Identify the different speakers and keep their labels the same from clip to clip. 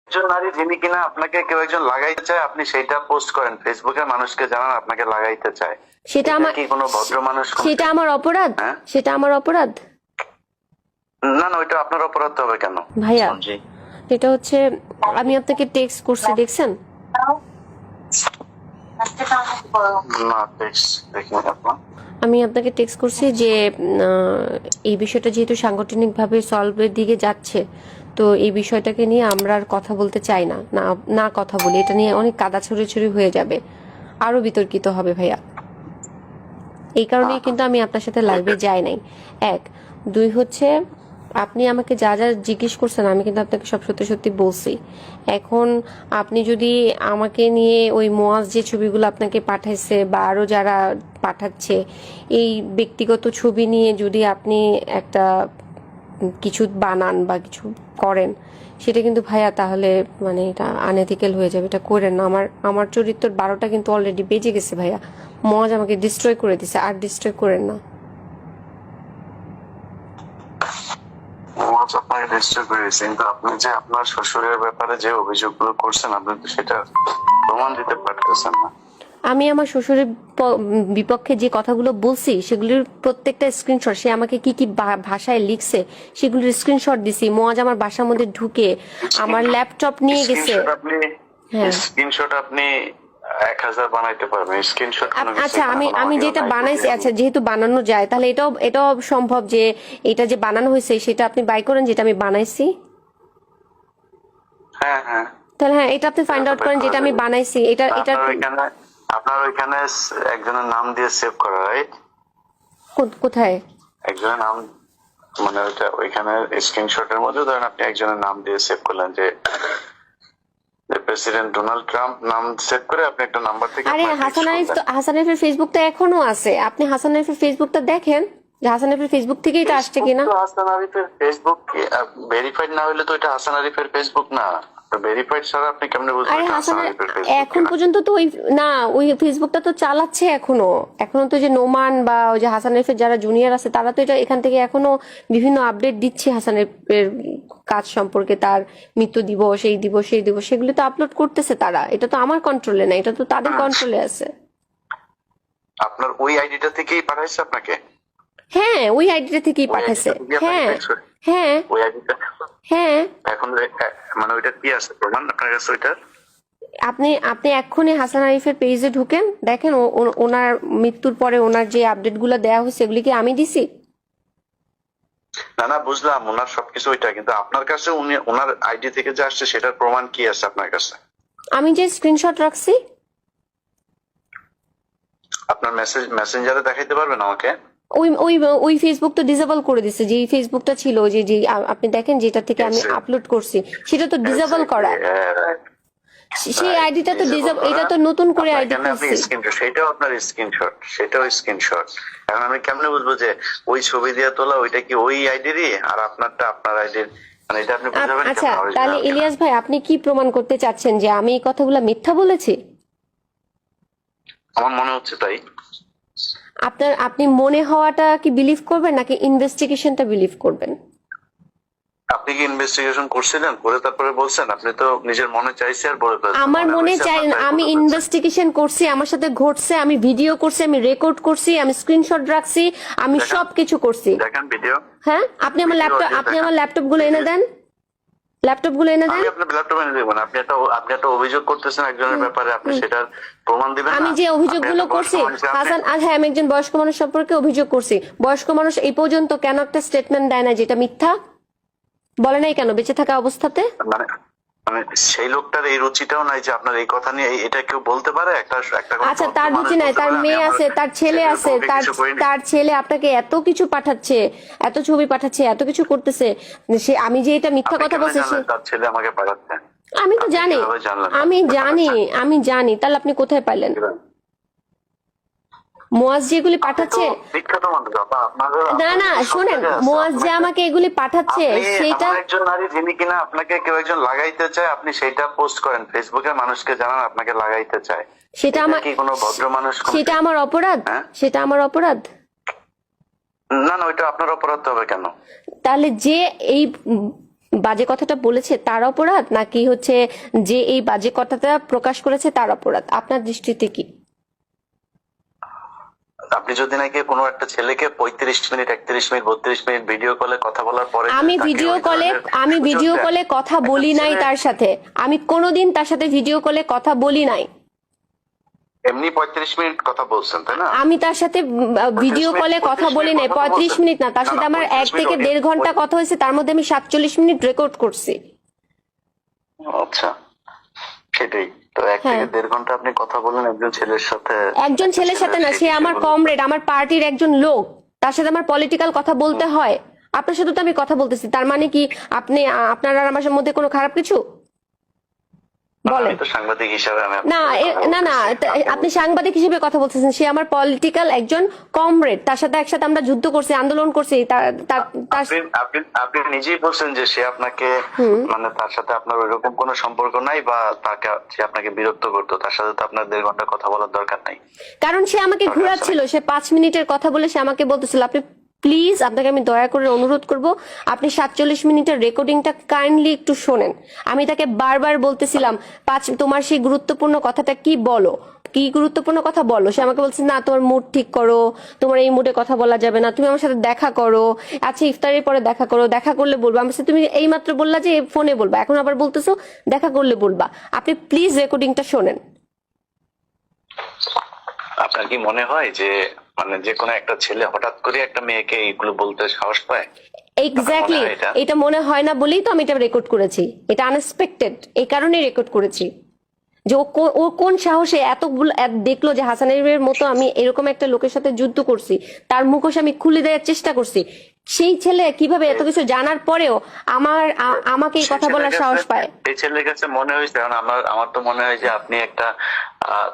Speaker 1: একজন নারী যিনি কিনা আপনাকে কেউ একজন লাগাইতে চায়, আপনি সেইটা পোস্ট করেন ফেসবুকে, মানুষকে জানান আপনাকে লাগাইতে চায়,
Speaker 2: সেটা আমার
Speaker 1: কি কোনো ভদ্র মানুষ?
Speaker 2: সেটা আমার অপরাধ?
Speaker 1: হ্যাঁ?
Speaker 2: সেটা আমার অপরাধ?
Speaker 1: না না, ওইটা আপনার অপরাধ হবে কেন
Speaker 2: ভাইয়া?
Speaker 1: জি।
Speaker 2: এটা হচ্ছে আমি আপনাকে টেক্সট করছি, দেখছেন?
Speaker 1: না টেক্সট দেখিনি আপনার।
Speaker 2: আমি আপনাকে টেক্সট করছি যে এই বিষয়টা যেহেতু সাংগঠনিকভাবে সলভের দিকে যাচ্ছে, তো এই বিষয়টাকে নিয়ে আমরা আর কথা বলতে চাই না, না না কথা বলি, এটা নিয়ে অনেক কাদা ছড়াছড়ি হয়ে যাবে, আরো বিতর্কিত হবে ভাইয়া। এই কারণেই কিন্তু আমি আপনার সাথে লাইভে যাই নাই। এক, দুই হচ্ছে আপনি আমাকে যা যা জিজ্ঞেস করছেন আমি কিন্তু আপনাকে সব সত্যি সত্যি বলছি। এখন আপনি যদি আমাকে নিয়ে ওই মোয়াজ যে ছবিগুলো আপনাকে পাঠাইছে বা আরো যারা পাঠাচ্ছে, এই ব্যক্তিগত ছবি নিয়ে যদি আপনি একটা কিছু বানান বা কিছু করেন, সেটা কিন্তু ভাইয়া তাহলে মানে এটা আনএথিক্যাল হয়ে যাবে। এটা করেন না। আমার আমার চরিত্রের 12টা কিন্তু অলরেডি বেজে গেছে ভাইয়া। মজ আমাকে ডিস্ট্রয় করে দিছে, আর ডিস্ট্রয় করেন না।
Speaker 1: আপনাকে ডিস্টার্ব করেছে, কিন্তু আপনি যে আপনার শ্বশুরের ব্যাপারে যে অভিযোগগুলো করছেন, আপনি তো সেটা প্রমাণ দিতে পারতেছেন না।
Speaker 2: আমি আমার শ্বশুরের বিপক্ষে যে কথাগুলো বলছি সেগুলির প্রত্যেকটা স্ক্রিনশট, সে আমাকে কি কি ভাষায় লিখছে সেগুলির স্ক্রিনশট দিছি। মোয়াজ আমার বাসার মধ্যে ঢুকে আমার ল্যাপটপ নিয়ে গেছে।
Speaker 1: হ্যাঁ, স্ক্রিনশট আপনি 1000 বানাইতে পারবেন স্ক্রিনশট।
Speaker 2: আচ্ছা, আমি যেটা বানাইছি, আচ্ছা যেহেতু বানানো যায় তাহলে এটাও সম্ভব যে এটা যে বানানো হয়েছে সেটা আপনি বাই করেন যেটা আমি বানাইছি।
Speaker 1: হ্যাঁ হ্যাঁ,
Speaker 2: তাহলে হ্যাঁ, এটা আপনি ফাইন্ড আউট করেন যেটা আমি বানাইছি। এটা
Speaker 1: আপনার ওইখানে একজনের নাম দিয়ে সেভ করা, রাইট?
Speaker 2: কোথায়
Speaker 1: একজনের নাম, মানে ওইখানে স্ক্রিনশটের মধ্যে ধরেন আপনি একজনের নাম দিয়ে সেভ করলেন যে প্রেসিডেন্ট ডোনাল্ড ট্রাম্প নাম সেভ করে আপনি একটা নাম্বার থেকে।
Speaker 2: আরে হাসান আরিফের ফেসবুকটা এখনো আছে, আপনি হাসান আরিফের ফেসবুকটা দেখেন যে হাসান আরিফের ফেসবুক থেকেই এটা আসছে কিনা।
Speaker 1: হাসান আরিফের ফেসবুক ভেরিফাইড না হলে তো এটা হাসান আরিফের ফেসবুক না। ভেরিফাইড ছাড়া আপনি কেমনে বুঝবেন?
Speaker 2: আরে হাসান এখন পর্যন্ত তো ওই ফেসবুকটা তো চালাচ্ছে এখনো তো যে নোমান বা ওই যে হাসান আরিফের যারা জুনিয়র আছে তারা তো এটা এখান থেকে এখনো বিভিন্ন আপডেট দিচ্ছে হাসান আরিফের কাজ সম্পর্কে, তার মৃত্যু দিবস, এই দিবস সেই দিবস, সেগুলো তো আপলোড করতেছে তারা। এটা তো আমার কন্ট্রোলে না, এটা তো তাদের কন্ট্রোলে আছে।
Speaker 1: আপনার ওই আইডিটা থেকেই পাঠাইছে আপনাকে?
Speaker 2: হ্যাঁ, ওই আইডিটা থেকেই পাঠাইছে। হ্যাঁ হ্যাঁ
Speaker 1: ওই আইডিটা।
Speaker 2: হ্যাঁ,
Speaker 1: এখন মানে ওইটা কি আছে প্রমাণ আপনার কাছে ওইটার?
Speaker 2: আপনি এক্ষুনি হাসান আরিফের পেজে ঢুকেন, দেখেন ওনার মৃত্যুর পরে ওনার যে আপডেট গুলো দেওয়া হয়েছে এগুলি কি আমি দিছি?
Speaker 1: না না, বুঝলাম ওনার সবকিছু ওইটা, কিন্তু আপনার কাছে উনি ওনার আইডি থেকে যে আসছে সেটার প্রমাণ কি আছে আপনার কাছে?
Speaker 2: আমি যে স্ক্রিনশট রাখছি।
Speaker 1: আপনার মেসেঞ্জারে দেখাইতে পারবেন আমাকে?
Speaker 2: ওই ওই ওই ফেসবুক তো ডিসেবল করে দিছে। যে ফেসবুকটা ছিল, যে যে আপনি দেখেন যেটা থেকে আমি আপলোড করছি সেটা তো ডিসেবল করা। সেই আইডিটা তো ডিসেবল, এটা তো নতুন করে আইডি খুলছি।
Speaker 1: সেটাও আপনার স্ক্রিনশট, সেটাও স্ক্রিনশট। এখন আমি কেমনে বুঝবো যে ওই ছবি দিয়ে তোলা ওইটা কি ওই আইডিরই আর আপনারটা আপনার আইডির? মানে এটা আপনি বুঝাবেন?
Speaker 2: আচ্ছা, তাহলে ইলিয়াস ভাই আপনি কি প্রমাণ করতে চাচ্ছেন যে আমি এই কথাগুলো মিথ্যা বলেছি?
Speaker 1: আমার মনে হচ্ছে তাই।
Speaker 2: আপনি মনে হওয়াটা কি বিলিভ করবেন নাকি ইনভেস্টিগেশনটা বিলিভ করবেন?
Speaker 1: আপনি কি ইনভেস্টিগেশন করছিলেন, করে তারপরে বলছেন? আপনি তো নিজের মনে চাইছে আর বলে ফেলছেন।
Speaker 2: আমার মনে চাই, আমি ইনভেস্টিগেশন করছি, আমার সাথে ঘটছে, আমি ভিডিও করছি, আমি রেকর্ড করছি, আমি স্ক্রিনশট রাখছি, আমি সবকিছু করছি।
Speaker 1: দেখেন ভিডিও।
Speaker 2: হ্যাঁ, আপনি আমার ল্যাপটপ গুলো এনে দেন, ল্যাপটপ গুলো এনে দেন।
Speaker 1: আমি আপনার ল্যাপটপ এনে দেব না। আপনি একটা অভিযোগ করতেছেন একজনের ব্যাপারে, আপনি সেটার প্রমাণ দিবেন না?
Speaker 2: আমি যে অভিযোগগুলো করছি হাসান, হ্যাঁ আমি একজন বয়স্ক মানুষ সম্পর্কে অভিযোগ করছি। বয়স্ক মানুষ এই পর্যন্ত কেন একটা স্টেটমেন্ট দেয় না যেটা মিথ্যা? বলে নাই কেন বেঁচে থাকা অবস্থাতে?
Speaker 1: মানে সেই লোকটার এই রুচিটাও নাই যে আপনার এই কথা নিয়ে এটা কেউ বলতে পারে।
Speaker 2: আচ্ছা, তার রুচি নাই, তার মেয়ে আছে, তার ছেলে আছে, তার ছেলে আপনাকে এত কিছু পাঠাচ্ছে, এত ছবি পাঠাচ্ছে, এত কিছু করতেছে, সে আমি যে এটা মিথ্যা কথা বলছি
Speaker 1: তার ছেলে আমাকে পাঠাচ্ছে?
Speaker 2: আমি তো জানি, আমি জানি। তাহলে আপনি কোথায় পাইলেন? মোয়াজ যেগুলি পাঠাচ্ছে, না না শুনেন, মোয়াজ যে আমাকে এগুলি পাঠাচ্ছে সেটা
Speaker 1: একজন নারী যিনি কিনা আপনাকে কেউ একজন লাগাইতে চায়, আপনি সেইটা পোস্ট করেন ফেসবুকে, মানুষকে জানান আপনাকে লাগাইতে চায়,
Speaker 2: সেটা আমার
Speaker 1: কি কোনো ভদ্র মানুষ?
Speaker 2: সেটা আমার অপরাধ? সেটা আমার অপরাধ?
Speaker 1: না না, ওইটা আপনার অপরাধ হবে কেন?
Speaker 2: তাহলে যে এই বাজে কথাটা বলেছে তার অপরাধ, নাকি হচ্ছে যে এই বাজে কথাটা প্রকাশ করেছে তার অপরাধ? আপনার দৃষ্টিতে কি?
Speaker 1: আপনি যদি নাকি কোনো একটা ছেলেকে 35 মিনিট 31 মিনিট 32 মিনিট ভিডিও কলে কথা বলার পরে
Speaker 2: আমি
Speaker 1: যদি তাকে
Speaker 2: ভিডিও
Speaker 1: ওই
Speaker 2: কলে
Speaker 1: ধরনের
Speaker 2: আমি
Speaker 1: সুযোগ
Speaker 2: ভিডিও
Speaker 1: দেন,
Speaker 2: কলে কথা
Speaker 1: একটা
Speaker 2: বলি নাই
Speaker 1: ছেলে
Speaker 2: তার সাথে, আমি কোনোদিন তার সাথে ভিডিও কলে কথা বলি নাই।
Speaker 1: এমনি 35 মিনিট কথা বলছেন তাই না?
Speaker 2: আমি তার সাথে ভিডিও কলে কথা বলি নাই 35 মিনিট না, তার সাথে আমার 1 থেকে 1.5 ঘন্টা কথা হয়েছে, তার মধ্যে আমি 47 মিনিট রেকর্ড করছি।
Speaker 1: আচ্ছা, সেটাই তো। 1
Speaker 2: হ্যাঁ।
Speaker 1: থেকে 1.5 ঘন্টা আপনি কথা বলেন একজন ছেলের সাথে।
Speaker 2: একজন ছেলের সাথে না, সে আমার কমরেড, আমার পার্টির একজন লোক, তার সাথে আমার পলিটিক্যাল কথা বলতে হয়। আপনার সাথে তো আমি কথা বলতেছি, তার মানে কি আপনি আপনার আর আমার মধ্যে কোনো খারাপ কিছু? বলেন।
Speaker 1: আমি তো সাংবাদিক হিসাবে আমি
Speaker 2: না
Speaker 1: আপনাকে
Speaker 2: না না,
Speaker 1: কথা
Speaker 2: আপনি
Speaker 1: বলছি।
Speaker 2: সাংবাদিক হিসেবে কথা বলতেছেন, সে আমার পলিটিক্যাল একজন কমরেড, তার সাথে একসাথে আমরা যুদ্ধ করছি, আন্দোলন করছি।
Speaker 1: আপনি নিজেই বলছেন যে সে আপনাকে মানে তার সাথে আপনার ওইরকম কোনো সম্পর্ক নাই, বা তাকে সে আপনাকে বিরক্ত করতো, তার সাথে তো আপনার 1.5 ঘন্টা কথা বলার দরকার নাই।
Speaker 2: কারণ সে আমাকে ঘোরাচ্ছিল, সে 5 মিনিটের কথা বলে সে আমাকে বলতেছিল, আপনি প্লিজ, আপনাকে আমি দয়া করে অনুরোধ করব, আপনি 47 মিনিটের রেকর্ডিংটা কাইন্ডলি একটু শোনেন। আমি তাকে বারবার বলতেছিলাম, তোমার সেই গুরুত্বপূর্ণ কথাটা কি বলো, কি গুরুত্বপূর্ণ কথা বলো। সে আমাকে বলছে, না তোমার মুড ঠিক করো, তোমার এই মুডে কথা বলা যাবে না, তুমি আমার সাথে দেখা করো, আচ্ছা ইফতারের পরে দেখা করো, দেখা করলে বলবো। আমি বলছি, তুমি এই মাত্র বললা যে ফোনে বলবা, এখন আবার বলতেছো দেখা করলে বলবা। আপনি প্লিজ রেকর্ডিংটা শোনেন।
Speaker 1: আপনার কি মনে হয় যে মানে যে কোনো একটা ছেলে হঠাৎ করে একটা মেয়েকে এইগুলো বলতে সাহস পায়?
Speaker 2: এক্স্যাক্টলি, এটা মনে হয় না বলেই তো আমি এটা রেকর্ড করেছি। এটা আনএক্সপেক্টেড, এই কারণেই রেকর্ড করেছি যে ও কোন সাহসে এতগুলো দেখলো যে হাসানের মতো আমি এরকম একটা লোকের সাথে যুদ্ধ করছি, তার মুখোশ আমি খুলে দেওয়ার চেষ্টা করছি। সেই ছেলে কিভাবে এত কিছু জানার পরেও আমাকে এই কথা বলার সাহস পায়?
Speaker 1: এই ছেলের কাছে মনে হয়েছে, কারণ আমার তো মনে হয় যে আপনি একটা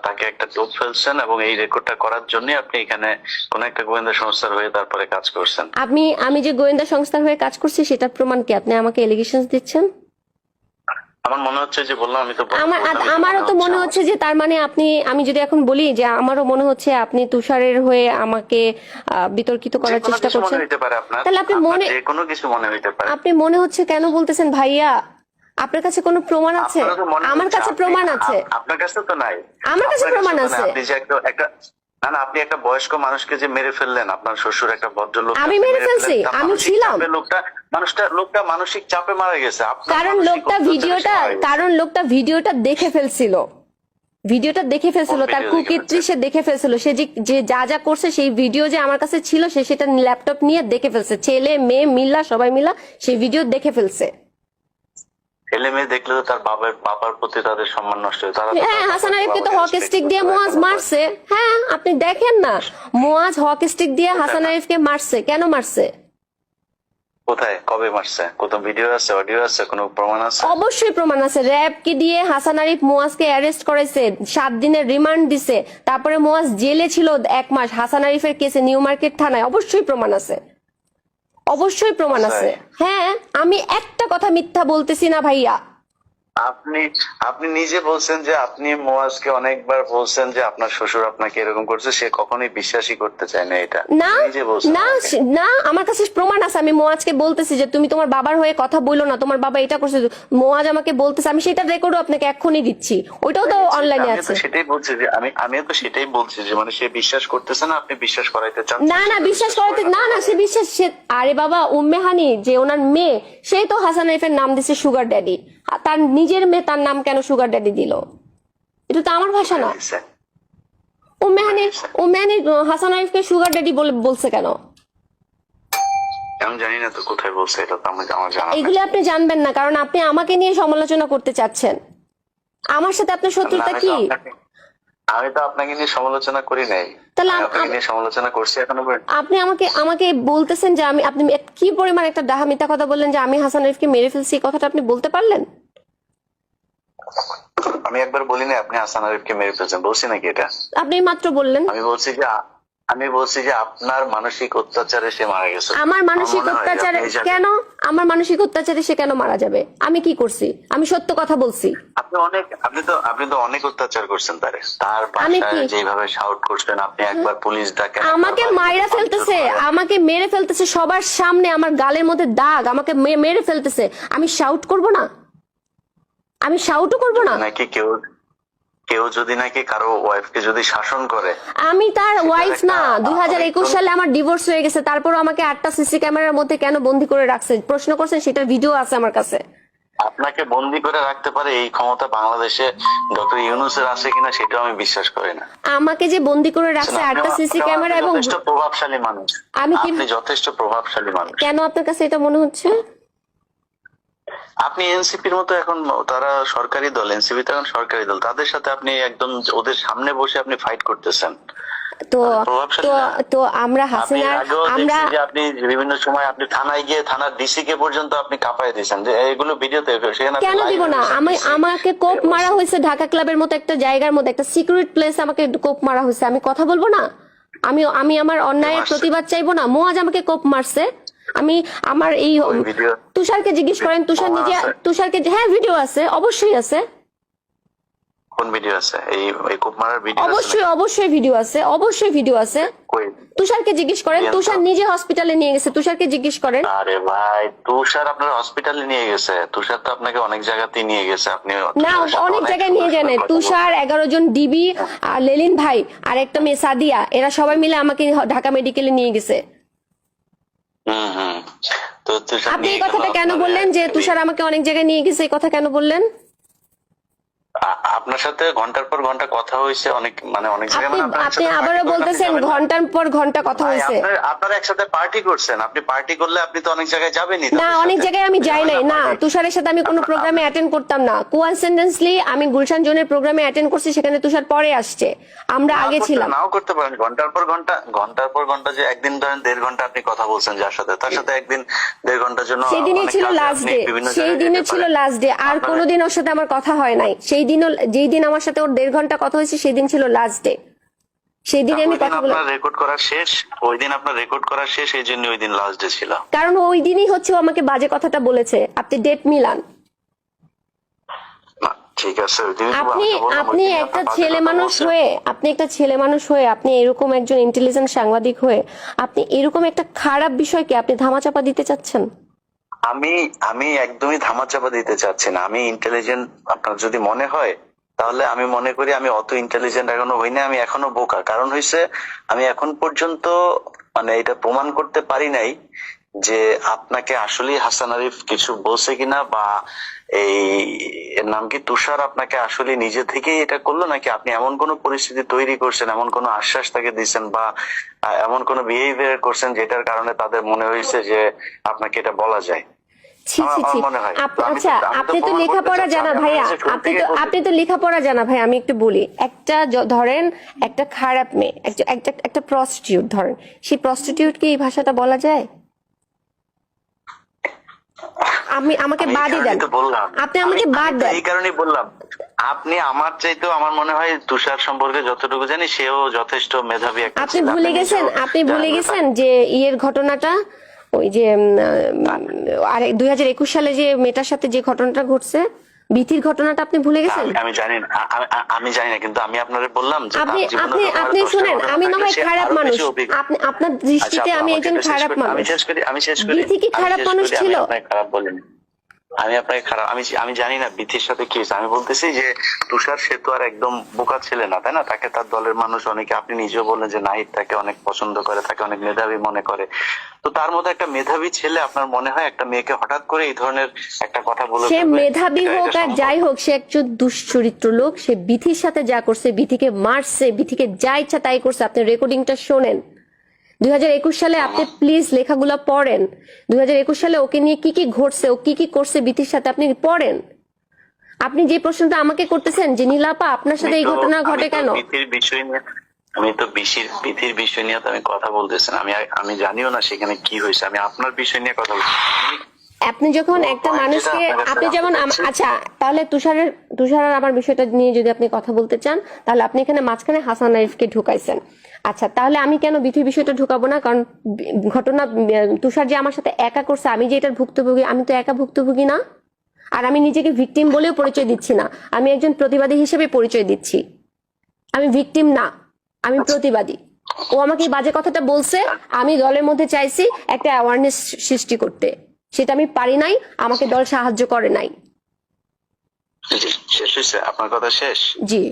Speaker 1: তাকে একটা টোপ ফেলছেন, এবং এই রেকর্ডটা করার জন্য আপনি এখানে কোন একটা গোয়েন্দা সংস্থার হয়ে তারপরে কাজ করছেন।
Speaker 2: আমি যে গোয়েন্দা সংস্থার হয়ে কাজ করছি সেটার প্রমাণ কি? আপনি আমাকে এলিগেশনস দিচ্ছেন।
Speaker 1: আমার মনে হচ্ছে যে বললাম, আমি তো
Speaker 2: আমারও তো মনে হচ্ছে যে তার মানে আমি যদি এখন বলি যে আমারও মনে হচ্ছে আপনি তুষারের হয়ে আমাকে বিতর্কিত করার চেষ্টা করছেন। তাহলে আপনি মনে
Speaker 1: যে কোনো কিছু মনে হইতে পারে।
Speaker 2: আপনি মনে হচ্ছে কেন বলতেছেন ভাইয়া? আপনার কাছে কোনো প্রমাণ আছে? আমার কাছে প্রমাণ আছে।
Speaker 1: আপনার কাছে তো নাই।
Speaker 2: আমার কাছে প্রমাণ আছে।
Speaker 1: আপনি যে একটা না, আপনি একটা বয়স্ক মানুষকে যে মেরে ফেললেন, আপনার শ্বশুর একটা ভদ্রলোক,
Speaker 2: আমি মেরে ফেলছি, আমি ছিলাম।
Speaker 1: লোকটা মানসিক চাপে মারা গেছে।
Speaker 2: কারণ লোকটা ভিডিওটা দেখে ফেলছিল, তার কুকীর্তি সে দেখে ফেলছিল। সে যে যা করছে সেই ভিডিও যে আমার কাছে ছিল, সে সেটা ল্যাপটপ নিয়ে দেখে ফেলছে। ছেলে মেয়ে মিল্লা সবাই মিলা সেই ভিডিও দেখে ফেলছে।
Speaker 1: ছেলে মেয়ে দেখলে তো তার বাবার প্রতি তাদের সম্মান নষ্ট হয়।
Speaker 2: হ্যাঁ, হাসান আরিফকে তো হক স্টিক দিয়ে মুয়াজ মারছে। হ্যাঁ, আপনি দেখেন না, মুয়াজ হক স্টিক দিয়ে হাসান আরিফকে মারছে। কেন মারছে?
Speaker 1: কোথায়, কবে মারছে? কোন ভিডিও আছে, অডিও আছে, কোনো প্রমাণ আছে?
Speaker 2: অবশ্যই প্রমাণ আছে। র‍্যাব কি দিয়ে হাসান আরিফ মুয়াজকে অ্যারেস্ট করেছে, 7 দিনের রিমান্ড দিছে, তারপরে মুয়াজ জেলে ছিল 1 মাস হাসান আরিফের কেসে নিউ মার্কেট থানায়। অবশ্যই প্রমাণ আছে, অবশ্যই প্রমাণ আছে। হ্যাঁ, আমি একটা কথা মিথ্যা বলতেছি না ভাইয়া।
Speaker 1: আপনি নিজে বলছেন যে আপনি মুয়াজকে অনেকবার বলছেন যে আপনার শ্বশুর আপনাকে এরকম করছে, সে কখনোই বিশ্বাসই করতে চায় না এটা।
Speaker 2: না না, আমার কাছে প্রমাণ আছে। আমি মুয়াজকে বলতেছি যে তুমি তোমার বাবার হয়ে কথা বলো না, তোমার বাবা এটা করছে। মুয়াজ আমাকে বলতেছে, আমি সেটা রেকর্ডও আপনাকে এক্ষুনি দিচ্ছি, ওইটাও তো অনলাইনে আছে।
Speaker 1: সেটাই বলছি যে আমিও তো সেটাই বলছি যে মানে সে বিশ্বাস করতেছে না, আপনি বিশ্বাস করাইতে চান।
Speaker 2: না বিশ্বাস করাতে না, সে বিশ্বাস। আরে বাবা, উম্মে হানি যে ওনার মেয়ে, সেই তো হাসান আরিফের নাম দিছে সুগার ড্যাডি। তার নিজের মেয়ে তার নাম কেন সুগার ড্যাডি দিল? এটা তো আমার ভাষা না। উম্মে হানি হাসান আরিফকে সুগার ড্যাডি বলছে কেন?
Speaker 1: আমি জানি না তো কোথায় বলছে, এটা তো আমার জানা।
Speaker 2: এগুলো আপনি জানবেন না, কারণ আপনি আমাকে নিয়ে সমালোচনা করতে চাচ্ছেন। আমার সাথে আপনার শত্রুতা কি?
Speaker 1: আমি তো আপনাকে নিয়ে সমালোচনা করি নাই।
Speaker 2: তাহলে
Speaker 1: আপনাকে নিয়ে সমালোচনা করছি এখনো।
Speaker 2: আপনি আমাকে বলতেছেন যে আপনি কি পরিমাণ একটা ডাহা মিথ্যা কথা বললেন যে আমি হাসান আরিফকে মেরে ফেলছি। এই কথাটা আপনি বলতে পারলেন?
Speaker 1: আমি একবার বলি না আপনি হাসান আরিফকে মেরে ফেলছেন, বলছি নাকি এটা?
Speaker 2: আপনি মাত্র বললেন।
Speaker 1: আমি বলছি যে আপনার মানসিক অত্যাচারে সে মারা গেছে।
Speaker 2: আমার মানসিক অত্যাচারে কেন? আমার মানসিক অত্যাচারে সে কেন মারা যাবে? আমি কি করছি? আমি সত্য কথা বলছি।
Speaker 1: আপনি তো অনেক অত্যাচার করছেন তার
Speaker 2: আমি
Speaker 1: বাসায়
Speaker 2: কি
Speaker 1: যেভাবে শাউট করছেন আপনি, একবার পুলিশ ডাকেন,
Speaker 2: আমাকে মাইরা ফেলতেছে, আমাকে মেরে ফেলতেছে সবার সামনে, আমার গালের মধ্যে দাগ, আমাকে মেরে ফেলতেছে। আমি শাউট করব না? আমি শাউটও করব না?
Speaker 1: নাকি কেউ যদি নাকি কারো ওয়াইফকে যদি শাসন করে,
Speaker 2: আমি তার ওয়াইফ না। 2021 সালে আমার ডিভোর্স হয়ে গেছে, তারপর আমাকে 8টা সিসি ক্যামেরার মধ্যে কেন বন্দি করে রাখছে? প্রশ্ন করছেন, সেটার ভিডিও আছে আমার কাছে।
Speaker 1: আপনাকে বন্দি করে রাখতে পারে এই ক্ষমতা বাংলাদেশে ডক্টর ইউনূসের আছে কিনা সেটাও আমি বিশ্বাস করি না।
Speaker 2: আমাকে যে বন্দি করে রাখছে 8টা সিসি ক্যামেরা, এবং
Speaker 1: যথেষ্ট প্রভাবশালী মানুষ, আপনি যথেষ্ট প্রভাবশালী মানুষ।
Speaker 2: কেন আপনার কাছে এটা মনে হচ্ছে?
Speaker 1: আপনি এনসিপির মতো এখন, তারা সরকারি দল, এনসিপি তো এখন সরকারি দল, তাদের সাথে আপনি একদম ওদের সামনে বসে আপনি ফাইট করতেছেন।
Speaker 2: তো
Speaker 1: প্রভাবশালী
Speaker 2: তো
Speaker 1: না?
Speaker 2: তো আমরা হাসিনা, আমরা
Speaker 1: আপনি বিভিন্ন সময় আপনি থানায় গিয়ে থানার ডিসি কে পর্যন্ত আপনি কাঁপায় দিয়েছেন, যে এগুলো ভিডিওতে সেখানে
Speaker 2: কেন দিব না? আমাকে কোপ মারা হয়েছে ঢাকা ক্লাবের মতো একটা জায়গার মধ্যে, একটা সিক্রেট প্লেস আমাকে কোপ মারা হয়েছে। আমি কথা বলবো না? আমি আমার অন্যায়ের প্রতিবাদ চাইবো না? মোয়াজ আমাকে কোপ মারছে, আমি আমার এই তুষারকে জিজ্ঞেস করেন, তুষারকে, হ্যাঁ ভিডিও আছে, অবশ্যই আছে।
Speaker 1: কোন ভিডিও আছে? এই কোপ মারার ভিডিও?
Speaker 2: অবশ্যই ভিডিও আছে, অবশ্যই ভিডিও আছে। তুষারকে জিজ্ঞেস করেন, তুষার নিজে হসপিটালে নিয়ে গেছে, তুষারকে জিজ্ঞেস করেন।
Speaker 1: আরে ভাই, তুষার আপনার হসপিটালে নিয়ে গেছে? তুষার তো আপনাকে অনেক জায়গাতেই নিয়ে গেছে। আপনি
Speaker 2: না, অনেক জায়গায় নিয়ে যান। তুষার, 11 জন ডিবি, আর লেলিন ভাই, আর একটা মেয়ে সাদিয়া, এরা সবাই মিলে আমাকে ঢাকা মেডিকেলে নিয়ে গেছে।
Speaker 1: তো
Speaker 2: আপনি এই কথাটা কেন বললেন যে তুষার আমাকে অনেক জায়গায় নিয়ে গেছে? এই কথা কেন বললেন?
Speaker 1: আপনার সাথে ঘন্টার পর ঘন্টা কথা হয়েছে, অনেক জায়গায়।
Speaker 2: আপনি আবারও বলতেছেন ঘন্টার পর ঘন্টা কথা হয়েছে।
Speaker 1: আপনারা একসাথে পার্টি করছেন, আপনি পার্টি করলে আপনি তো অনেক জায়গায় যাবেনই।
Speaker 2: না, অনেক জায়গায় আমি যাই নাই। না, তুষারের সাথে আমি কোনো প্রোগ্রামে অ্যাটেন্ড করতাম না। কোইন্সিডেন্টলি আমি গুলশান জোনের প্রোগ্রামে অ্যাটেন্ড করছি, সেখানে তুষার পরে আসছে, আমরা আগে ছিলাম।
Speaker 1: নাও করতে পারেন। ঘন্টার পর ঘন্টা যে একদিন ধরেন 1.5 ঘন্টা আপনি কথা বলছেন যার সাথে, তার সাথে একদিন 1.5 ঘন্টার জন্য,
Speaker 2: সেদিনই ছিল লাস্ট ডে, সেই দিনে ছিল লাস্ট ডে। আর কোনোদিন ওর সাথে আমার কথা হয় নাই। সেই দিনও, যেই দিন আমার সাথে ওর 1.5 ঘন্টা কথা হয়েছে, সেই দিন ছিল লাস্ট ডে। সেই দিনে আমি কথা বলে
Speaker 1: রেকর্ড করা শেষ, ওই দিন আপনার রেকর্ড করা শেষ, এই জন্য ওই দিন লাস্ট ডে ছিল।
Speaker 2: কারণ ওই দিনই হচ্ছে ও আমাকে বাজে কথাটা বলেছে। আপনি ডেট মিলান।
Speaker 1: ঠিক আছে,
Speaker 2: আপনি একটা ছেলে মানুষ হয়ে, আপনি এরকম একজন ইন্টেলিজেন্ট সাংবাদিক হয়ে, আপনি এরকম একটা খারাপ বিষয়কে আপনি ধামাচাপা দিতে চাচ্ছেন?
Speaker 1: আমি একদমই ধামাচাপা দিতে চাচ্ছি না। আমি ইন্টেলিজেন্ট আপনার যদি মনে হয়, তাহলে আমি মনে করি আমি অত ইন্টেলিজেন্ট এখনো হই না। আমি এখনো বোকা। কারণ হইছে, আমি এখন পর্যন্ত এটা প্রমাণ করতে পারি নাই যে আপনাকে আসলে হাসান আরিফ কিছু বলছে কিনা, বা এর নাম কি তুষার আপনাকে আসলে নিজে থেকেই এটা করলো, নাকি আপনি এমন কোন পরিস্থিতি তৈরি করছেন, এমন কোন আশ্বাস তাকে দিচ্ছেন, বা এমন কোন বিহেভিয়ার করছেন যেটার কারণে তাদের মনে হয়েছে যে আপনাকে এটা বলা যায়।
Speaker 2: আচ্ছা, আপনি তো লেখাপড়া জানা ভাইয়া, আপনি তো লেখাপড়া জানা ভাই। আমি একটু বলি, একটা ধরেন একটা খারাপ মেয়ে, একটা প্রস্টিটিউট ধরেন, সেই প্রস্টিটিউটকে এই ভাষাটা বলা যায়? আমাকে বাদই দেন, আপনি আমাকে বাদ দেন।
Speaker 1: এই কারণেই বললাম, আপনি আমার চাইতেও আমার মনে হয় তুষার সম্পর্কে যতটুকু জানি, সেও যথেষ্ট মেধাবী একটা।
Speaker 2: আপনি ভুলে গেছেন যে ইয়ের ঘটনাটা, ওই যে 2021 সালে যে মেয়েটার সাথে যে ঘটনাটা ঘটছে, বিথির ঘটনাটা আপনি ভুলে গেছেন?
Speaker 1: আমি জানি না, কিন্তু আমি আপনারে বললাম যে
Speaker 2: আপনি শুনেন, আমি না হয় খারাপ মানুষ, আপনার দৃষ্টিতে আমি একজন খারাপ মানুষ।
Speaker 1: আমি শেষ করি।
Speaker 2: বিথি কি খারাপ মানুষ ছিল?
Speaker 1: খারাপ বলিনি আমি আপনাকে, খারাপ আমি জানি না বিথির সাথে কি হয়েছে। আমি বলতেছি যে তুষার, সে তো আর একদম বোকা ছেলে না, তাই না? তাকে তার দলের মানুষ অনেকে, আপনি নিজেও বললেন যে নাহিদ তাকে অনেক পছন্দ করে, তাকে অনেক মেধাবী মনে করে। তো তার মধ্যে একটা মেধাবী ছেলে, আপনার মনে হয় একটা মেয়েকে হঠাৎ করে এই ধরনের একটা কথা বলে?
Speaker 2: সে মেধাবী হোক আর যাই হোক, সে একজন দুশ্চরিত্র লোক। সে বিথির সাথে যা করছে, বিথিকে মারছে, বিথিকে যা ইচ্ছা তাই করছে। আপনি রেকর্ডিংটা শোনেন। 2021 সালে আপনি প্লিজ লেখাগুলো পড়েন। 2021 সালে ওকে নিয়ে কি কি ঘটছে, ও কি কি করছে বিথির সাথে, আপনি পড়েন। আপনি যে প্রশ্নটা আমাকে করতেছেন যে নীলাপা আপনার সাথে এই ঘটনা ঘটে কেন,
Speaker 1: আমি তো বিথির বিষয় নিয়ে তো আমি কথা বলতেছি না। আমি জানিও না সেখানে কি হয়েছে। আমি আপনার বিষয় নিয়ে কথা বলছি।
Speaker 2: আপনি যখন একটা
Speaker 1: point
Speaker 2: মানুষকে
Speaker 1: যেটা আপনার কাছে
Speaker 2: আপনি যেমন
Speaker 1: জানতে চাচ্ছি।
Speaker 2: আচ্ছা, তাহলে তুষার আর আমার বিষয়টা নিয়ে যদি আপনি কথা বলতে চান, তাহলে আপনি এখানে মাঝখানে হাসান আরিফকে ঢুকাইছেন। আচ্ছা, তাহলে আমি কেন বিথির বিষয়টা ঢুকাবো না? কারণ ঘটনা তুষার যে আমার সাথে একা করছে, আমি যে এটার ভুক্তভোগী, আমি তো একা ভুক্তভোগী না। আর আমি নিজেকে ভিকটিম বলেও পরিচয় দিচ্ছি না, আমি একজন প্রতিবাদী হিসেবে পরিচয় দিচ্ছি। আমি ভিকটিম না, আমি প্রতিবাদী। ও আমাকে এই বাজে কথাটা বলছে, আমি দলের মধ্যে চাইছি একটা অ্যাওয়ারনেস সৃষ্টি করতে, সেটা আমি পারি নাই, আমাকে দল সাহায্য করে নাই।
Speaker 1: জি, শেষ হয়েছে আপনার কথা শেষ?
Speaker 2: জি,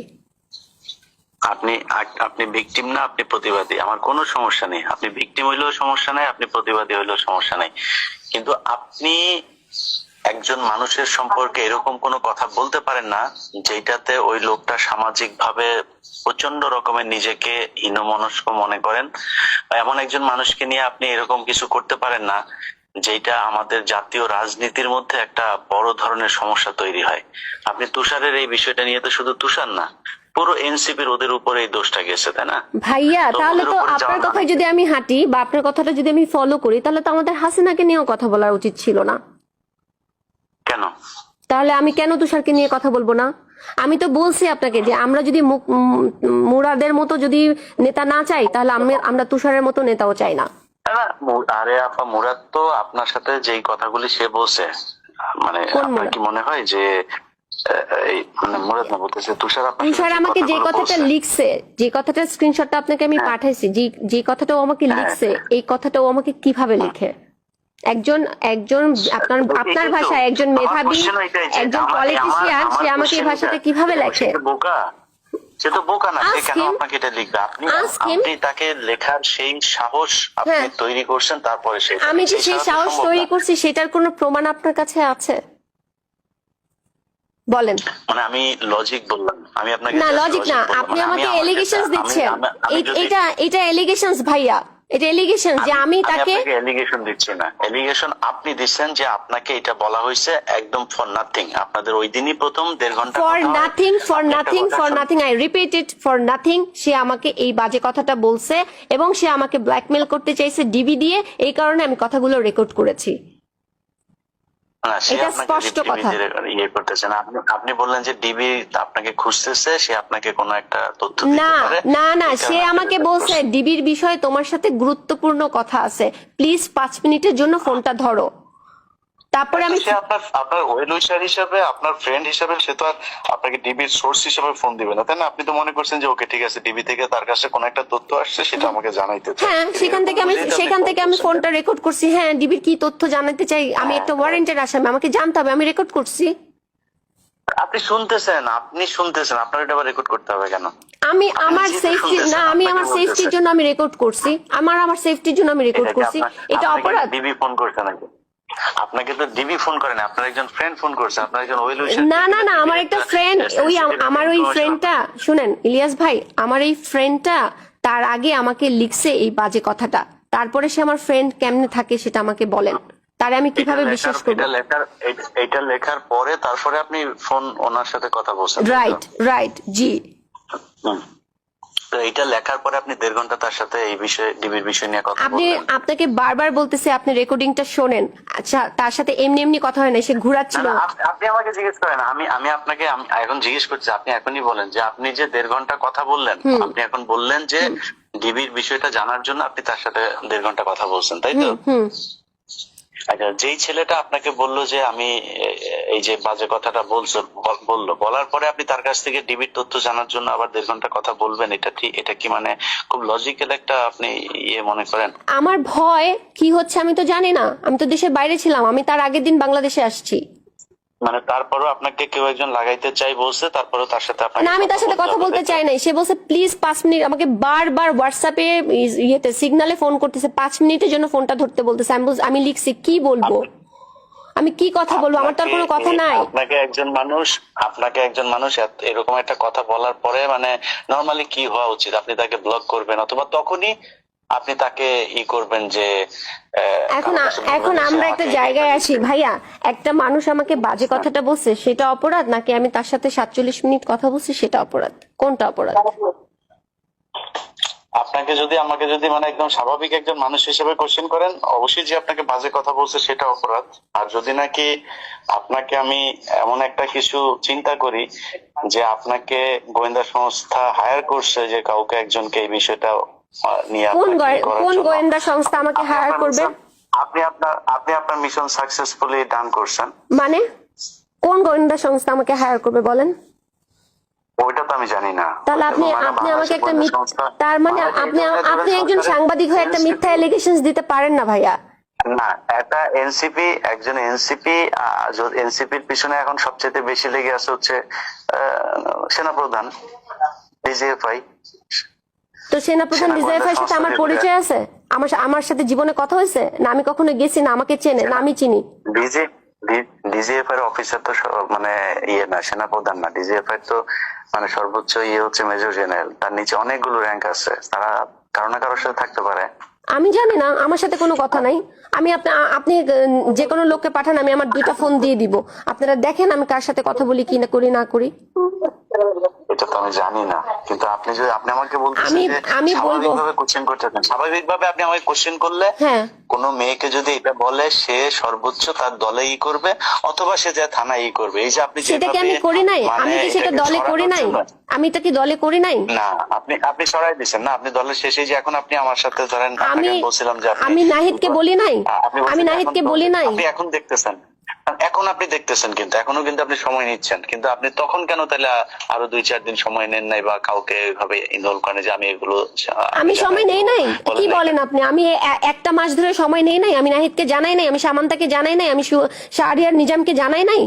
Speaker 1: আপনি ভিকটিম না, আপনি প্রতিবাদী, আমার কোনো সমস্যা নেই। আপনি ভিকটিম হইলেও সমস্যা নাই, আপনি প্রতিবাদী হইলেও সমস্যা নাই, কিন্তু আপনি একজন মানুষের সম্পর্কে এরকম কোনো কথা বলতে পারেন না যেটাতে ওই লোকটা সামাজিক ভাবে প্রচন্ড রকমের নিজেকে হীনমনস্ক মনে করেন, বা এমন একজন মানুষকে নিয়ে আপনি এরকম কিছু করতে পারেন না যেটা আমাদের জাতীয় রাজনীতির মধ্যে একটা বড় ধরনের সমস্যা তৈরি হয়। আপনি তুষারের এই বিষয়টা নিয়ে তো শুধু তুষার না, পুরো এনসিপির ওদের উপরে এই দোষটা গেছে, তাই না?
Speaker 2: ভাইয়া,
Speaker 1: তো
Speaker 2: তাহলে
Speaker 1: ওদের
Speaker 2: তো
Speaker 1: উপরে
Speaker 2: আপনার
Speaker 1: যাওয়া
Speaker 2: কথায়
Speaker 1: মানে
Speaker 2: যদি আমি হাঁটি বা আপনার কথাটা যদি আমি ফলো করি, তাহলে তো আমাদের হাসিনাকে নিয়েও কথা বলা উচিত ছিল না।
Speaker 1: কেন?
Speaker 2: তাহলে আমি কেন তুষারকে নিয়ে কথা বলবো না? আমি তো বলছি আপনাকে যে আমরা যদি মুরাদের মতো যদি নেতা না চাই, তাহলে আমরা তুষারের মতো নেতাও চাই না।
Speaker 1: না, আরে আপা, মুরাদ তো আপনার সাথে যেই কথাগুলি সে বলছে, মানে
Speaker 2: কোন
Speaker 1: আপনার
Speaker 2: মুরাদ?
Speaker 1: কি মনে হয় যে এই মানে মুরাদ না, বলতেছে তুষার আপনার সাথে
Speaker 2: তুষার
Speaker 1: যে
Speaker 2: আমাকে যে
Speaker 1: কথাগুলো
Speaker 2: কথাটা
Speaker 1: বলছে,
Speaker 2: লিখছে, যে কথাটার স্ক্রিনশটটা আপনাকে আমি পাঠাইছি, যে কথাটা ও আমাকে লিখছে, এই কথাটা ও আমাকে কিভাবে লিখে? একজন একজন আপনার আপনার
Speaker 1: এই তো,
Speaker 2: ভাষায় একজন
Speaker 1: আমার
Speaker 2: মেধাবী,
Speaker 1: question ওইটাই যে
Speaker 2: একজন
Speaker 1: আমার
Speaker 2: পলিটিশিয়ান, সে আমাকে এই
Speaker 1: question
Speaker 2: ভাষাতে
Speaker 1: এটা।
Speaker 2: কিভাবে
Speaker 1: দেখো,
Speaker 2: লেখে?
Speaker 1: সে তো বোকা, সে তো বোকা না, সে
Speaker 2: Ask
Speaker 1: কেন
Speaker 2: him.
Speaker 1: আপনাকে এটা লিখবে? আপনি
Speaker 2: Ask him.
Speaker 1: আপনি তাকে লেখার সেই সাহস আপনি
Speaker 2: হ্যাঁ।
Speaker 1: তৈরি করছেন, তারপরে সে
Speaker 2: আমি যে সেই সাহস
Speaker 1: সম্ভব
Speaker 2: তৈরি
Speaker 1: না।
Speaker 2: করছি, সেটার কোনো প্রমাণ আপনার কাছে আছে? বলেন।
Speaker 1: মানে আমি লজিক বললাম, আমি আপনাকে
Speaker 2: না,
Speaker 1: just
Speaker 2: লজিক না,
Speaker 1: বললাম।
Speaker 2: আপনি
Speaker 1: মানে
Speaker 2: আমাকে
Speaker 1: আমার
Speaker 2: এলিগেশনস
Speaker 1: কাছে-
Speaker 2: দিচ্ছেন।
Speaker 1: আমি যদি-
Speaker 2: এটা এলিগেশনস ভাইয়া, এটা এলিগেশন যে আমি তাকে
Speaker 1: এলিগেশন দিচ্ছি না, এলিগেশন আপনি দিচ্ছেন যে আপনাকে এটা বলা হয়েছে একদম ফর নাথিং। আপনাদের ওই দিনই প্রথম 1.5 ঘন্টা
Speaker 2: ফর
Speaker 1: কথা হয়,
Speaker 2: নাথিং, ফর
Speaker 1: আপনি একটা
Speaker 2: নাথিং,
Speaker 1: কথা
Speaker 2: ফর
Speaker 1: শুনুন।
Speaker 2: Nothing, I repeat it, for nothing. সে আমাকে এই বাজে কথাটা বলছে এবং সে আমাকে ব্ল্যাকমেল করতে চাইছে ডিবি দিয়ে, এই কারণে আমি কথাগুলো রেকর্ড করেছি।
Speaker 1: না, সে
Speaker 2: এটা
Speaker 1: আপনাকে
Speaker 2: স্পষ্ট
Speaker 1: ডিবি
Speaker 2: কথা।
Speaker 1: ইয়ে করতেছে না। আপনি বললেন যে ডিবি আপনাকে খুঁজতেছে, সে আপনাকে কোনো একটা তথ্য দিতে
Speaker 2: না
Speaker 1: পারে।
Speaker 2: না না,
Speaker 1: এই
Speaker 2: সে
Speaker 1: কারণে
Speaker 2: আমাকে
Speaker 1: আপনি
Speaker 2: বলছে
Speaker 1: করছেন।
Speaker 2: ডিবির বিষয়ে তোমার সাথে গুরুত্বপূর্ণ কথা আছে, প্লিজ 5 মিনিটের জন্য ফোনটা ধরো। তারপরে আমি
Speaker 1: সে আপনার আপনার ওয়েল উইশার হিসাবে, আপনার ফ্রেন্ড হিসাবে সে তো আর আপনাকে ডিবির সোর্স হিসাবে ফোন দিবে না, তাই না? আপনি তো মনে করছেন যে ওকে ঠিক আছে, ডিবি থেকে তার কাছে কোনো একটা তথ্য আসছে, সেটা আমাকে জানাইতে চায়।
Speaker 2: হ্যাঁ, সেখান থেকে আমি ফোনটা রেকর্ড করছি। হ্যাঁ, ডিবির কি তথ্য জানাতে চাই, আমি একটা ওয়ারেন্টের আসামি, আমাকে জানতে হবে, আমি রেকর্ড করছি।
Speaker 1: আপনি শুনতেছেন, আপনার এটা আবার রেকর্ড করতে হবে কেন?
Speaker 2: আমি
Speaker 1: আপনি
Speaker 2: আমার
Speaker 1: নিজে তো
Speaker 2: সেফটি
Speaker 1: শুনতেছেন,
Speaker 2: না, আমি
Speaker 1: আপনাকে
Speaker 2: আমার সেফটির
Speaker 1: বলতেছে।
Speaker 2: জন্য আমি রেকর্ড করছি, আমার সেফটির জন্য আমি রেকর্ড করছি। এটা অপরাধ?
Speaker 1: ডিবি ফোন করছে নাকি? আপনাকে তো ডিবি ফোন করে না, আপনার একজন ফ্রেন্ড ফোন করছে, আপনার একজন ওয়েল উইশার।
Speaker 2: না না না, আমার একটা ফ্রেন্ড, আমার ওই ফ্রেন্ডটা, শুনেন ইলিয়াস ভাই, আমার এই ফ্রেন্ডটা তার আগে আমাকে লিখছে এই বাজে কথাটা, তারপরে সে আমার ফ্রেন্ড কেমনে থাকে সেটা আমাকে বলেন, তারে আমি কিভাবে বিশ্বাস করবো?
Speaker 1: এটা লেখার পরে তারপরে আপনি ফোন ওনার সাথে কথা বলছেন, তাই তো?
Speaker 2: রাইট রাইট, জি।
Speaker 1: হুম। তো এটা লেখার পরে আপনি 1.5 ঘন্টা তার সাথে এই বিষয়ে, ডিবির বিষয় নিয়ে কথা
Speaker 2: আপনি
Speaker 1: বললেন।
Speaker 2: আপনাকে বারবার বলতেছে আপনি রেকর্ডিংটা শোনেন। আচ্ছা, তার সাথে এমনি এমনি কথা হয় না, সে
Speaker 1: না,
Speaker 2: ঘুরাচ্ছিল।
Speaker 1: না, আপনি আমাকে জিজ্ঞেস করেন, আমি আপনাকে এখন জিজ্ঞেস করছি, আপনি এখনই বলেন যে আপনি যে 1.5 ঘন্টা কথা বললেন, আপনি এখন বললেন যে ডিবির বিষয়টা জানার জন্য আপনি তার সাথে 1.5 ঘন্টা কথা বলছেন, তাই তো?
Speaker 2: হুম।
Speaker 1: আচ্ছা, যেই ছেলেটা আপনাকে বললো যে আমি এই যে বাজে কথাটা বলার পরে আপনি তার কাছ থেকে ডিবির তথ্য জানার জন্য আবার 1.5 ঘন্টা কথা বলবেন, এটা কি মানে খুব লজিক্যাল একটা আপনি ইয়ে মনে করেন?
Speaker 2: আমার ভয় কি হচ্ছে আমি তো জানি না, আমি তো দেশের বাইরে ছিলাম, আমি তার আগের দিন বাংলাদেশে আসছি।
Speaker 1: মানে তারপরও আপনাকে কেউ একজন লাগাইতে চাই বলছে, তারপরও তার সাথে আপনাকে
Speaker 2: না, আমি তার সাথে কথা বলতে চাই নাই, সে বলছে প্লিজ 5 মিনিট, আমাকে বারবার হোয়াটসঅ্যাপে ইয়েতে সিগনালে ফোন করতেছে, 5 মিনিটের জন্য ফোনটা ধরতে বলতেছে। আমি লিখছি কি বলবো, আমি কি কথা বলবো, আমার তো আর কোনো কথা নাই।
Speaker 1: আপনাকে একজন মানুষ এরকম একটা কথা বলার পরে মানে নরমালি কি হওয়া উচিত? আপনি তাকে ব্লক করবেন, অথবা তখনই আপনি তাকে করবেন যে
Speaker 2: এখন আমরা একটা জায়গায় আছি ভাইয়া, একটা মানুষ আমাকে বাজে কথাটা বলছে সেটা অপরাধ, নাকি আমি তার সাথে 47 মিনিট কথা বলছি সেটা অপরাধ? কোনটা অপরাধ?
Speaker 1: আপনাকে যদি আমাকে যদি মানে একদম স্বাভাবিক একজন মানুষ হিসেবে কোশ্চেন করেন, অবশ্যই যে আপনাকে বাজে কথা বলছে সেটা অপরাধ। আর যদি নাকি আপনাকে আমি এমন একটা কিছু চিন্তা করি যে আপনাকে গোয়েন্দা সংস্থা হায়ার করছে যে কাউকে একজনকে এই বিষয়টা নিয়ে আপনাকে করার
Speaker 2: কোন
Speaker 1: জন্য,
Speaker 2: গোয়েন্দা সংস্থা আমাকে হায়ার করবে?
Speaker 1: আপনি আপনার মিশন সাকসেসফুলি ডান করছেন।
Speaker 2: মানে কোন গোয়েন্দা সংস্থা আমাকে হায়ার করবে বলেন?
Speaker 1: ওইটা তো আমি জানি না।
Speaker 2: তাহলে আপনি আমাকে একটা তার মানে আপনি একজন সাংবাদিক হয়ে একটা মিথ্যা এলিগেশনস দিতে পারেন না ভাইয়া।
Speaker 1: না, এটা এনসিপি, একজন এনসিপির পিছনে এখন সবচেয়ে বেশি লেগে আছে হচ্ছে সেনাপ্রধান ডিজিএফআই।
Speaker 2: তো সেনাপ্রধান ডিজিএফআই সাথে আমার পরিচয় আছে? আমার সাথে জীবনে কথা হয়েছে না? আমি কখনো গেছি না? আমাকে চেনে না? আমি চিনি?
Speaker 1: ডিজিএফআই এর অফিসার তো মানে ইয়ে না, সেনাপ্রধান না। ডিজিএফআই তো মানে সর্বোচ্চ ইয়ে হচ্ছে মেজর জেনারেল, তার নিচে অনেকগুলো র্যাঙ্ক আছে, তারা কারো না কারোর সাথে থাকতে পারে।
Speaker 2: আমি জানি না, আমার সাথে কোনো কথা নাই। আমি আপনি যে কোনো লোককে পাঠান, আমি আমার 2টা ফোন দিয়ে দিব, আপনারা দেখেন আমি কার সাথে কথা বলি কি না করি না করি।
Speaker 1: এটা তো আমি জানি না, কিন্তু আপনি যদি আপনি আমাকে বলতেছেন যে
Speaker 2: আমি বলবো
Speaker 1: স্বাভাবিকভাবে কোশ্চেন করতেছেন, স্বাভাবিকভাবে আপনি আমাকে কোশ্চেন করলে
Speaker 2: হ্যাঁ,
Speaker 1: কোন মেয়েকে যদি এটা বলে সে সর্বোচ্চ তার দলে ই করবে, অথবা সে যা থানায় ই করবে। এই যে আপনি
Speaker 2: সেটা কি আমি করি নাই? আমি কি সেটা দলে করি নাই? আমি এটা কি দলে করি নাই?
Speaker 1: না, আপনি সরাই দিচ্ছেন না, আপনি দলের শেষে যে এখন আপনি আমার সাথে ধরেন বলছিলাম যে
Speaker 2: আমি নাহিদকে বলি নাই, আমি নাহিদকে বলি নাই।
Speaker 1: আপনি এখন দেখতেছেন, আপনি দেখতেছেন, কিন্তু এখনো কিন্তু আপনি সময় নিচ্ছেন, কিন্তু আপনি তখন কেন তাহলে আরো 2-4 দিন সময় নেন নাই বা কাউকে এইভাবে ইনভলভ করেন যে আমি এগুলো
Speaker 2: আমি সময় নেই নাই? কি বলেন আপনি? আমি একটা মাস ধরে সময় নেই নাই? আমি নাহিদকে জানাই নাই, আমি সামান্তাকে জানাই নাই, আমি শাহরিয়ার নিজামকে জানাই নাই?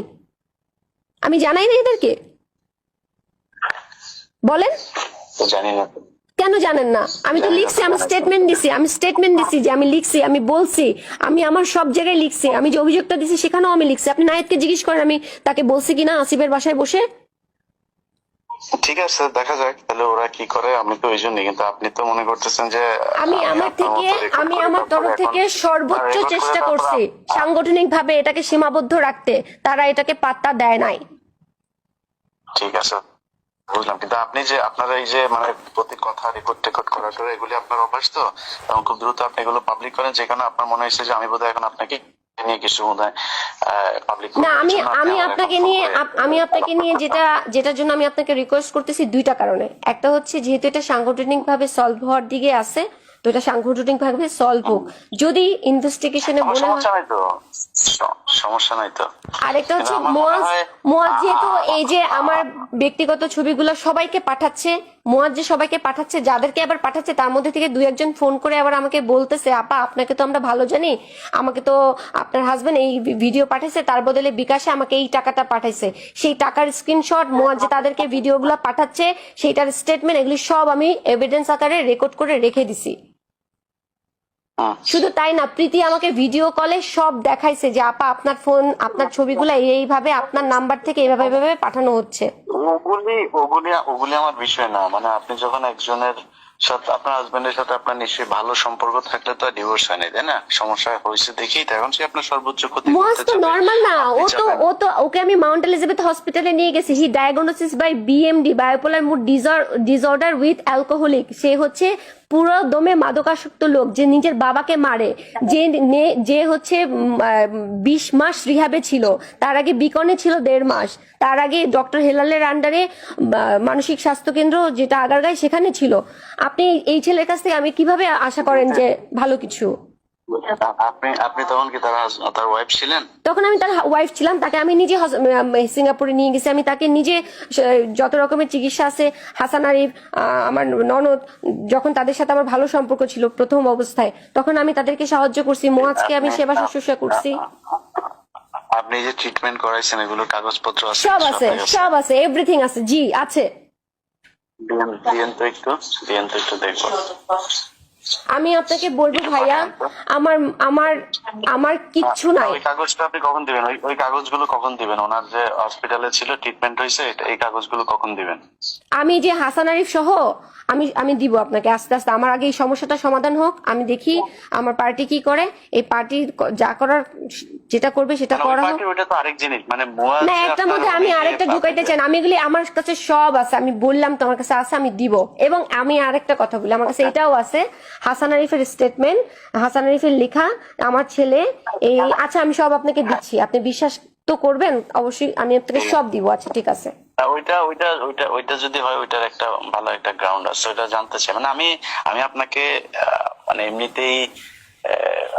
Speaker 2: আমি জানাই নাই এদেরকে? বলেন।
Speaker 1: জানি না
Speaker 2: কেন জানেন না? আমি তো লিখছি, আমি স্টেটমেন্ট দিছি যে আমি লিখছি, আমি বলছি, আমি আমার সব জায়গায় লিখছি, আমি যে অভিযোগটা দিছি সেখানেও আমি লিখছি। আপনি নাহিদকে জিজ্ঞেস করেন আমি তাকে বলছি কিনা আসিফের বাসায় বসে।
Speaker 1: ঠিক আছে, দেখা যাক তাহলে ওরা কি করে। আমি তো ওই জন্যই, কিন্তু আপনি তো মনে করতেছেন যে
Speaker 2: আমি আমার তরফ থেকে সর্বোচ্চ চেষ্টা করছি সাংগঠনিক ভাবে এটাকে সীমাবদ্ধ রাখতে, তারা এটাকে পাত্তা দেয় নাই।
Speaker 1: ঠিক আছে, বুঝলাম, কিন্তু আপনি যে আপনারা এই যে মানে প্রতি কথা রেকর্ড করার পরে এগুলি আপনার অভ্যাস তো, এবং খুব দ্রুত আপনি এগুলো পাবলিক করেন, যেখানে আপনার মনে হয়েছে যে আমি বোধহয় এখন আপনাকে নিয়ে কিছু বোধহয় পাবলিক
Speaker 2: না, আমি আপনাকে নিয়ে যেটার জন্য আমি আপনাকে রিকোয়েস্ট করতেছি 2টা কারণে। একটা হচ্ছে যেহেতু এটা সাংগঠনিক ভাবে সলভ হওয়ার দিকে আছে, তো এটা সাংগঠনিক ভাবে সলভ হোক। যদি ইনভেস্টিগেশনে মনে হয়
Speaker 1: সমস্যা নাই তো।
Speaker 2: আরেকটা হচ্ছে মুয়াজ যেহেতু এই যে আমার ব্যক্তিগত ছবিগুলো সবাইকে পাঠাচ্ছে, মুয়াজ যে সবাইকে পাঠাচ্ছে, যাদেরকে আবার পাঠাচ্ছে তার মধ্যে থেকে 2-1 জন ফোন করে আবার আমাকে বলতেছে, আপা আপনাকে তো আমরা ভালো জানি, আমাকে তো আপনার হাজবেন্ড এই ভিডিও পাঠাইছে, তার বদলে বিকাশে আমাকে এই টাকাটা পাঠাইছে। সেই টাকার স্ক্রিনশট, মুয়াজ যে তাদেরকে ভিডিওগুলো পাঠাচ্ছে সেইটার স্টেটমেন্ট, এগুলি সব আমি এভিডেন্স আকারে রেকর্ড করে রেখে দিছি। শুধু তাই না, প্রীতি আমাকে ভিডিও কলে সব দেখাইছে যে আপা আপনার ফোন, আপনার ছবিগুলো এইভাবে আপনার নাম্বার থেকে এইভাবে পাঠানো হচ্ছে।
Speaker 1: ওগুলি আমার বিষয় না। মানে আপনি যখন একজনের সাথে, আপনার হাজবেন্ডের সাথে আপনার নিশ্চয়ই ভালো সম্পর্ক থাকলে তো ডিভোর্স হয় না, তাই না? সমস্যা হয়েছে দেখেই এখন সে আপনার সর্বোচ্চ ক্ষতি
Speaker 2: মুয়াজ তো নরমাল না, ওকে আমি মাউন্ট এলিজাবেথ হসপিটালে নিয়ে গেছি। He diagnosis by BMD, bipolar mood disorder with alcoholic. সে হচ্ছে পুরো দমে মাদকাসক্ত লোক, যে নিজের বাবাকে মারে, যে হচ্ছে 20 মাস রিহাবে ছিল, তার আগে বিকনে ছিল 1.5 মাস, তার আগে ডক্টর হেলালের আন্ডারে মানসিক স্বাস্থ্য কেন্দ্র যেটা আগারগাঁয় সেখানে ছিল। আপনি এই ছেলের কাছ থেকে আমি কিভাবে আশা করেন যে ভালো কিছু?
Speaker 1: আপনি তখন কি তার ওয়াইফ ছিলেন?
Speaker 2: তখন আমি তার ওয়াইফ ছিলাম। তাকে আমি নিজে সিঙ্গাপুরে নিয়ে গেছি, আমি তাকে নিজে যত রকমের চিকিৎসা আছে, হাসান আরিফ, আমার ননদ, যখন তাদের সাথে আমার ভালো সম্পর্ক ছিল প্রথম অবস্থায়, তখন আমি তাদেরকে সাহায্য করছি, মুয়াজকে আমি সেবা শুশ্রূষা করছি।
Speaker 1: আপনি যে ট্রিটমেন্ট করাইছেন এগুলোর কাগজপত্র আছে?
Speaker 2: সব আছে, এভরিথিং আছে। জি আছে।
Speaker 1: দিয়েন তো একটু দেখবো।
Speaker 2: আমি আপনাকে বলবো ভাইয়া, আমার আমার আমার কিচ্ছু নাই।
Speaker 1: ওই কাগজটা আপনি কখন দিবেন? ওই কাগজগুলো কখন দিবেন? ওনার যে হসপিটালে ছিল, ট্রিটমেন্ট হয়েছে, এই কাগজগুলো কখন দিবেন?
Speaker 2: আমি যে হাসান আরিফ সহ আমি আমি দিব আপনাকে আস্তে আস্তে। আমার আগে এই সমস্যাটা সমাধান হোক, আমি দেখি আমার পার্টি কি করে। এই পার্টি যা করার, যেটা করবে সেটা
Speaker 1: মানে ওই
Speaker 2: করা হোক।
Speaker 1: পার্টি ওটা তো আরেক জিনিস, মানে মুয়া
Speaker 2: না,
Speaker 1: যে
Speaker 2: একটার
Speaker 1: আপনার
Speaker 2: মধ্যে আমি
Speaker 1: ওই যে
Speaker 2: আরেকটা ঢুকাইতে চাই না। আমি এগুলি আমার কাছে সব আছে, আমি বললাম তো আমার কাছে আছে, আমি দিব। এবং আমি আরেকটা কথা বলি, আমার কাছে এটাও আছে, হাসান আরিফের স্টেটমেন্ট, হাসান আরিফের লেখা, আমার ছেলে এই, আচ্ছা আমি সব আপনাকে দিচ্ছি, আপনি বিশ্বাস তো করবেন অবশ্যই, আমি আপনাকে সব দিব। আচ্ছা ঠিক আছে।
Speaker 1: ওইটা যদি হয়, ওইটার একটা ভালো একটা গ্রাউন্ড আছে, ওইটা জানতে চাই। মানে আমি আমি আপনাকে মানে এমনিতেই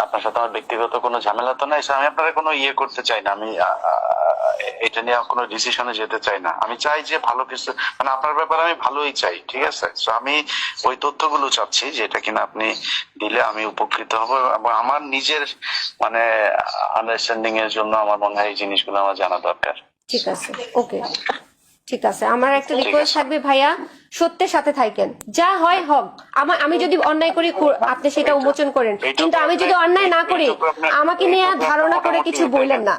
Speaker 1: আপনার সাথে আমার ব্যক্তিগত কোনো ঝামেলা তো নাই, so আমি আপনার কোনো ইয়ে করতে চাই না। আমি এটা নিয়ে কোনো ডিসিশনে যেতে চাই না। আমি চাই যে ভালো কিছু, মানে আপনার ব্যাপারে আমি ভালোই চাই, ঠিক আছে? তো আমি ওই তথ্যগুলো চাচ্ছি যেটা কিনা আপনি দিলে আমি উপকৃত হব, এবং আমার নিজের মানে আন্ডারস্ট্যান্ডিং এর জন্য আমার মনে হয় এই জিনিসগুলো আমার জানা দরকার।
Speaker 2: ঠিক আছে, ওকে, ঠিক আছে। আমার একটা রিকোয়েস্ট থাকবে ভাইয়া, সত্যের সাথে থাকেন, যা হয় হোক। আমি যদি অন্যায় করি আপনি সেটা উন্মোচন করেন, কিন্তু আমি যদি অন্যায় না করি আমাকে নিয়ে ধারণা করে কিছু বললেন না।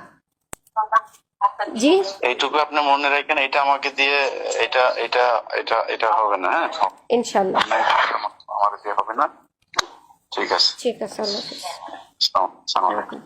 Speaker 2: জি,
Speaker 1: এইটুকু আপনি মনে রাখেন, এটা আমাকে দিয়ে এটা এটা এটা এটা হবে না। হ্যাঁ,
Speaker 2: ইনশাল্লাহ।
Speaker 1: আমাকে দিয়ে হবে না। ঠিক আছে,
Speaker 2: ঠিক আছে, আল্লাহ হাফেজ।
Speaker 1: আসসালামু আলাইকুম।